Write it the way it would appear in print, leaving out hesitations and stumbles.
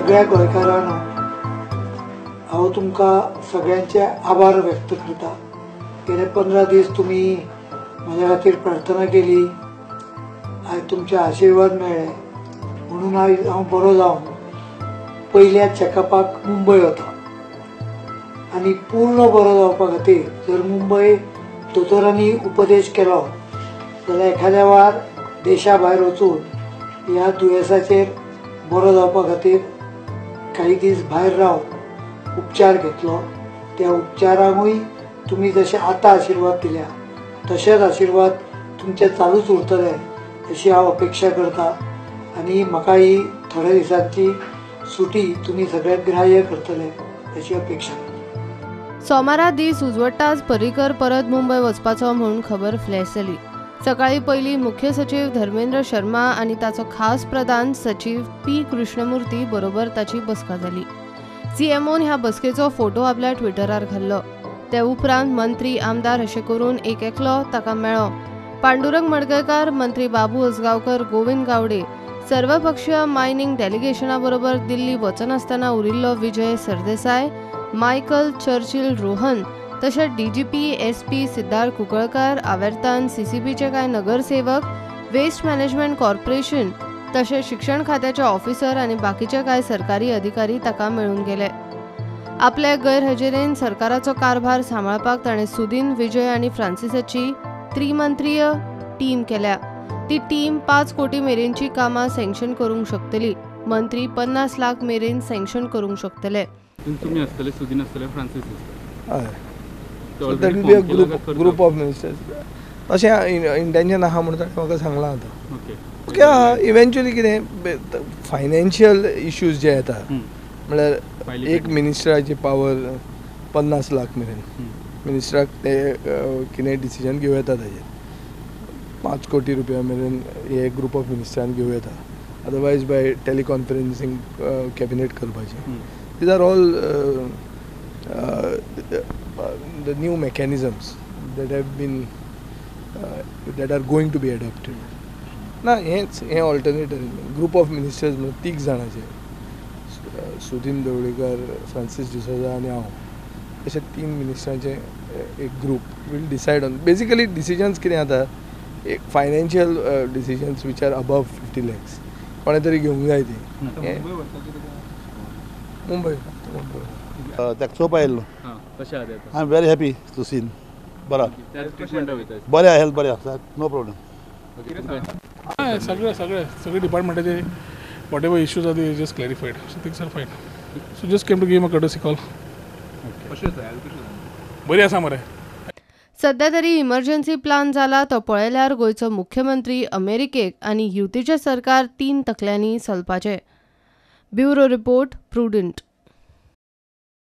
सगळ्या गोंयकारांनो हांव तुमकां सगळ्यांचे आभार व्यक्त करता। गेले 15 दीस तुमी म्हज्या खातीर प्रार्थना केली, आयज तुमचे आशिर्वाद मेळ्ळे म्हणून आयज हांव बरो जावन पयल्या चॅकअपाक मुंबय वता आनी पूर्ण बरो जावपा खातीर जर मुंबय दोतोरांनी उपदेश केलो जाल्यार एखाद्या वार देशा भायर वचून ह्या दुयेंसाचेर बरो जावपा खातीर काही दीस भायर रावन उपचार घेतलो। त्या उपचारांकूय तुमी जशे आतां आशिर्वाद दिल्या तशेंच आशिर्वाद तुमचे चालूच उरतले अशी हांव अपेक्षा करता आनी म्हाका ही थोड्या दिसांची सुटी तुमी सगळे ग्राह्य करतले अशी अपेक्षा करता। सोमारा दीस उजवडटाच पर्रीकर परत मुंबय वचपाचो म्हणून खबर फ्लॅश जाली। सकाळी पयली मुख्य सचिव धर्मेंद्र शर्मा आनी ताचो खास प्रधान सचिव पी कृष्णमूर्ती बरोबर ताची बसका जाली। सीएमओन ह्या बसकेचो फोटो आपल्या ट्विटरार घाल्लो। ते उपरांत मंत्री आमदार अशें करून एक एकलो ताका मेळ्ळो। पांडुरंग मडकयकार, मंत्री बाबू उसगांवकर, गोविंद गावडे, सर्वपक्षीय मायनिंग डेलिगेशना बरोबर दिल्ली वचन आसतना उरिल्लो विजय सरदेसाय, मायकल चर्चिल रोहन, तशेंच डीजीपी एसपी सिद्धार्थ कुंकळकार, आवर्तान सीसीबीचे कांय नगरसेवक, वेस्ट मॅनेजमेंट कॉर्पोरेशन तशेंच शिक्षण खात्याचे ऑफिसर आनी बाकीचे कांय सरकारी अधिकारी ताका मेळून गेले। आपल्या गैरहजेरेन सरकाराचो कारभार सांबाळपाक ताणें सुदीन, विजय आनी फ्रांसिसाची त्रिमंत्रीय टीम केल्या। ती टीम 5 कोटी मेरेनची कामां सँक्शन करूंक शकतली। मंत्री 50 लाख मेरेन सँक्शन करूंक शकतले। तुम्ही असतले, सुदीन असतले, Francis that will be a group of ministers. अशें इंटेंशन आहा म्हणून ताणें म्हाका सांगलां आतां। ओके, इवेंच्युअली कितें फायनान्शियल इश्यूज जे येता म्हळ्यार एक मिनिस्टराची पावर 50 लाख मेरेन मिनिस्टराक ते कितें डिसिजन घेवं येता ताजेर 5 कोटी रुपया मेरेन हे ग्रूप ऑफ मिनिस्टरान घेवं येता। अदरवायज बाय टेलिकॉन्फरन्सिंग कॅबिनेट करपाचें। These are all the new mechanisms that have been that are going to be adopted. ना हे ऑल्टरनेट ग्रूप ऑफ मिनिस्टर्स म्हणजे 3 जाणांचे सुदीन ढवळीकर, फ्रांसीस डिसोजा आनी हांव अशे 3 मिनिस्टरांचे एक group will decide on basically decisions कितें जाता एक financial decisions which are above 50 lakhs कोणे तरी घेवंक जाय ती मुंबय ताका चोवपा आयिल्लो। I am very happy to seen बरा बरें हेल्थ बरें आसा नो प्रॉब्लेम। सगळे डिपार्टमेंटाचे whatever issues are they just clarified so things are fine so just came to give a courtesy call. बरी आसा मरे। सध्या तरी इमर्जन्सी प्लान जाला तो पळयल्यार गोंयचो मुख्यमंत्री अमेरिकेक आनी युतीचे सरकार 3 तकल्यांनी चलपाचे। Bureau report, prudent.